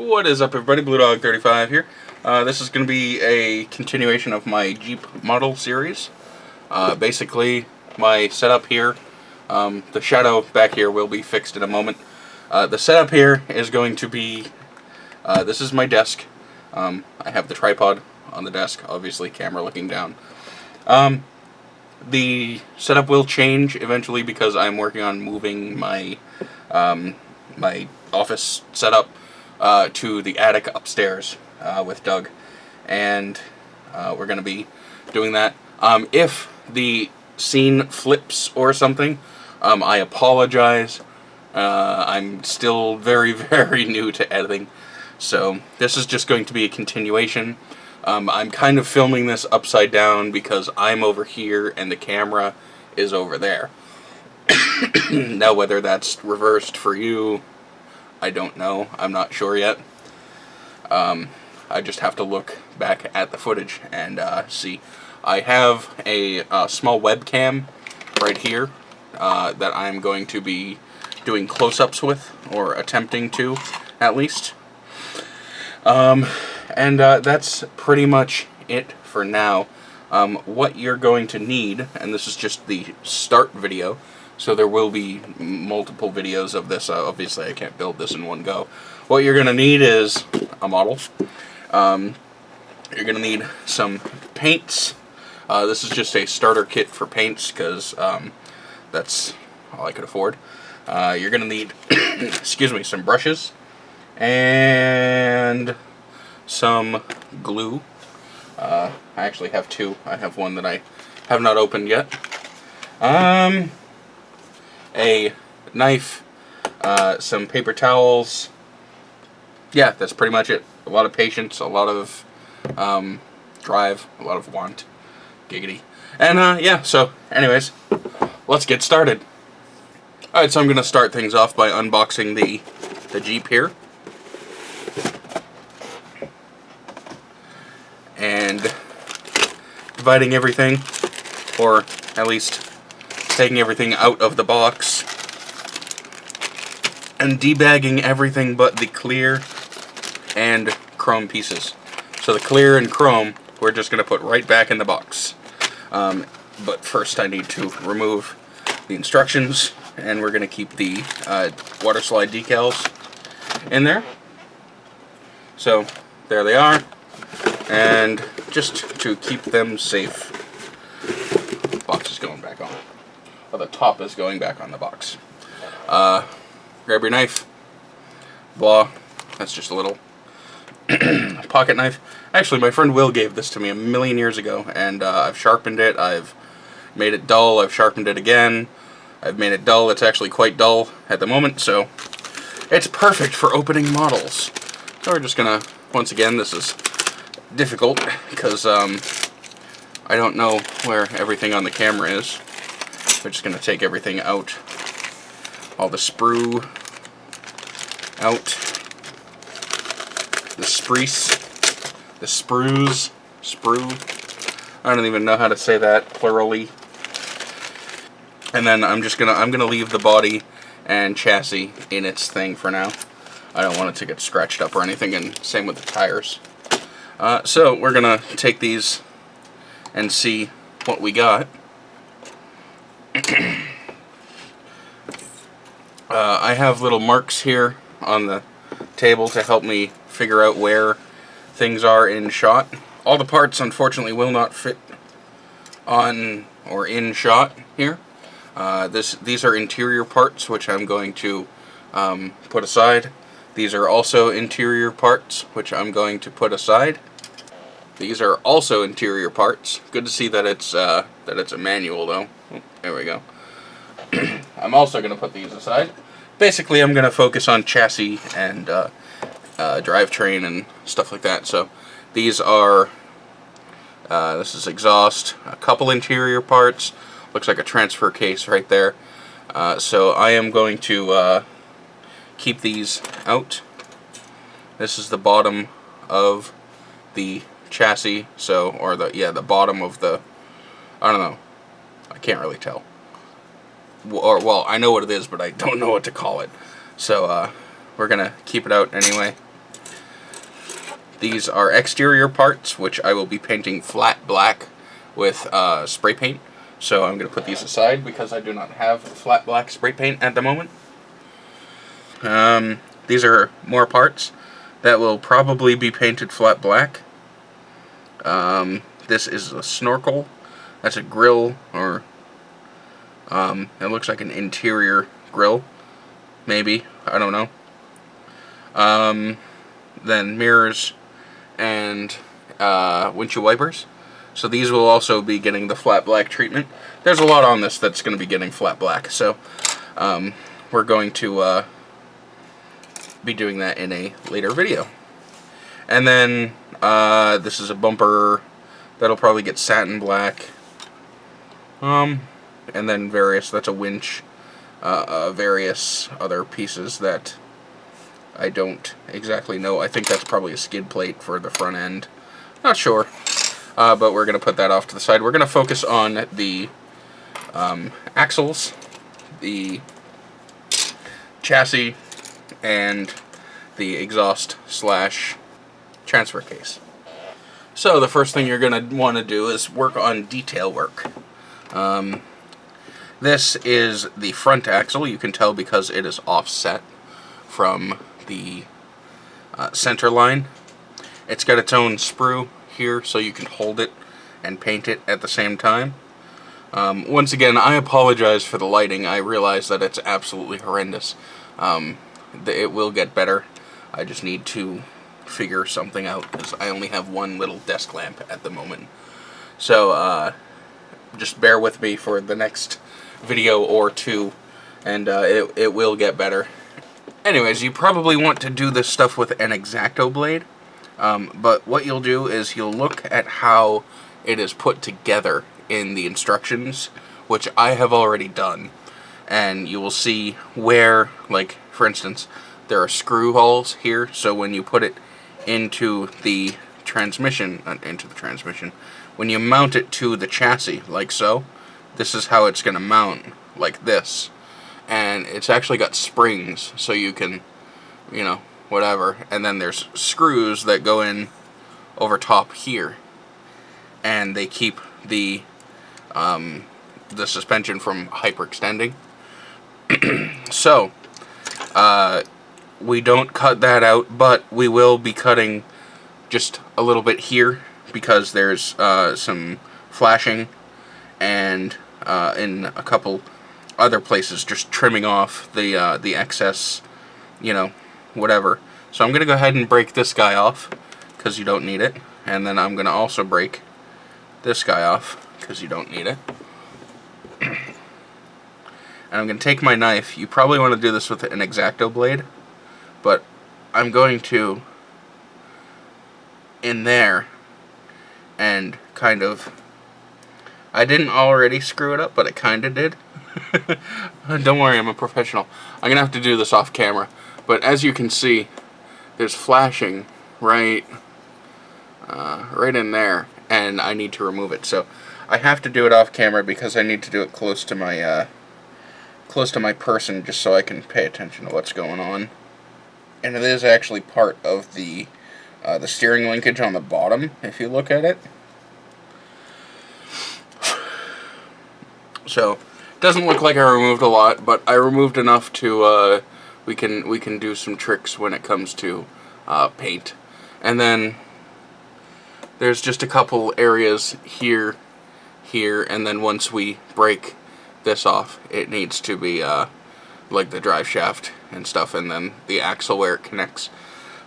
What is up, everybody? BlueDog35 here. This is going to be a continuation of my Jeep model series. Basically, my setup here, the shadow back here will be fixed in a moment. The setup here is going to be, this is my desk. I have the tripod on the desk, obviously, camera looking down. The setup will change eventually because I'm working on moving my, my office setup to the attic upstairs with Doug, and we're going to be doing that. If the scene flips or something, I apologize. I'm still very, very new to editing, so this is just going to be a continuation. I'm kind of filming this upside down because I'm over here and the camera is over there. Now, whether that's reversed for you, I don't know. I'm not sure yet. I just have to look back at the footage and see. I have a small webcam right here that I'm going to be doing close-ups with, or attempting to, at least. And that's pretty much it for now. What you're going to need, and this is just the start video, so there will be multiple videos of this. Obviously, I can't build this in one go. What you're going to need is a model. You're going to need some paints. This is just a starter kit for paints because that's all I could afford. You're going to need, excuse me, some brushes and some glue. I actually have two. I have one that I have not opened yet. A knife, some paper towels. Yeah, that's pretty much it. A lot of patience, a lot of drive, a lot of want. Giggity. And yeah, so anyways, let's get started. Alright, so I'm going to start things off by unboxing the Jeep here. And dividing everything, or at least taking everything out of the box and debagging everything but the clear and chrome pieces. So the clear and chrome we're just going to put right back in the box. But first I need to remove the instructions, and we're going to keep the water slide decals in there. So there they are, and just to keep them safe, the box is going back on. Well, the top is going back on the box. Grab your knife. Blah. That's just a little pocket knife. Actually, my friend Will gave this to me a million years ago, and I've sharpened it. I've made it dull. I've sharpened it again. I've made it dull. It's actually quite dull at the moment, so it's perfect for opening models. So we're just gonna, once again, this is difficult because I don't know where everything on the camera is. We're just going to take everything out. All the sprue out. The sprue. I don't even know how to say that plurally. And then I'm gonna leave the body and chassis in its thing for now. I don't want it to get scratched up or anything, and same with the tires. So we're gonna take these and see what we got. I have little marks here on the table to help me figure out where things are in shot. All the parts, unfortunately, will not fit on or in shot here. These are interior parts, which I'm going to put aside. These are also interior parts, which I'm going to put aside. These are also interior parts. Good to see that it's a manual, though. Oh, there we go. I'm also going to put these aside. Basically, I'm going to focus on chassis and drivetrain and stuff like that. So these are, this is exhaust, a couple interior parts. Looks like a transfer case right there. So I am going to keep these out. This is the bottom of the chassis, so, or the bottom of the, I don't know, I can't really tell. Or, well, I know what it is, but I don't know what to call it. So we're gonna keep it out anyway. These are exterior parts, which I will be painting flat black with spray paint. So I'm going to put these aside because I do not have flat black spray paint at the moment. These are more parts that will probably be painted flat black. This is a snorkel. That's a grill, or it looks like an interior grill, maybe, I don't know. Then mirrors and windshield wipers. So these will also be getting the flat black treatment. There's a lot on this that's going to be getting flat black, so we're going to be doing that in a later video. And then this is a bumper that'll probably get satin black. And then that's a winch, various other pieces that I don't exactly know. I think that's probably a skid plate for the front end. Not sure. But we're going to put that off to the side. We're going to focus on the axles, the chassis, and the exhaust / transfer case. So the first thing you're going to want to do is work on detail work. This is the front axle. You can tell because it is offset from the center line. It's got its own sprue here, so you can hold it and paint it at the same time. Once again, I apologize for the lighting. I realize that it's absolutely horrendous. It will get better. I just need to figure something out because I only have one little desk lamp at the moment. So just bear with me for the next video or two, and it will get better. Anyways, you probably want to do this stuff with an X-Acto blade. But what you'll do is you'll look at how it is put together in the instructions, which I have already done, and you will see where, like, for instance, there are screw holes here, so when you put it into the transmission, when you mount it to the chassis, like so, this is how it's going to mount, like this, and it's actually got springs, so you can, you know, whatever, and then there's screws that go in over top here, and they keep the suspension from hyperextending. So we don't cut that out, but we will be cutting just a little bit here because there's some flashing, and in a couple other places just trimming off the excess, you know, whatever. So I'm going to go ahead and break this guy off because you don't need it, and then I'm going to also break this guy off because you don't need it. And I'm going to take my knife. You probably want to do this with an X-Acto blade, but I'm going to in there and kind of, I didn't already screw it up, but I kind of did. Don't worry, I'm a professional. I'm going to have to do this off camera. But as you can see, there's flashing right in there, and I need to remove it. So I have to do it off camera because I need to do it close to my person, just so I can pay attention to what's going on. And it is actually part of the steering linkage on the bottom, if you look at it. So it doesn't look like I removed a lot, but I removed enough to we can do some tricks when it comes to paint. And then there's just a couple areas here, and then once we break this off, it needs to be like the drive shaft and stuff, and then the axle where it connects.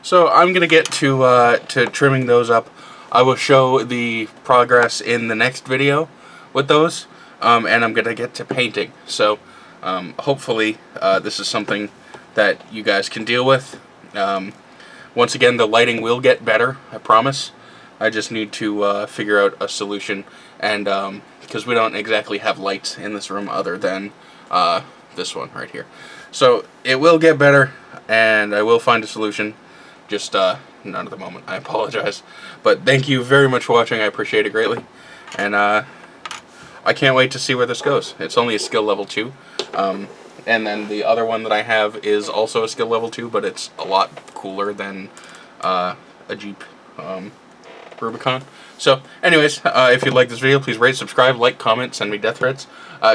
So I'm gonna get to trimming those up. I will show the progress in the next video with those, and I'm gonna get to painting. So hopefully this is something that you guys can deal with. Once again, the lighting will get better, I promise. I just need to figure out a solution, and because we don't exactly have lights in this room other than this one right here. So it will get better, and I will find a solution. Just not at the moment. I apologize. But thank you very much for watching. I appreciate it greatly. And I can't wait to see where this goes. It's only a skill level 2. And then the other one that I have is also a skill level 2, but it's a lot cooler than a Jeep Rubicon. So, anyways, if you like this video, please rate, subscribe, like, comment, send me death threats.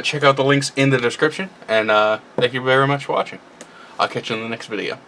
Check out the links in the description, and thank you very much for watching. I'll catch you in the next video.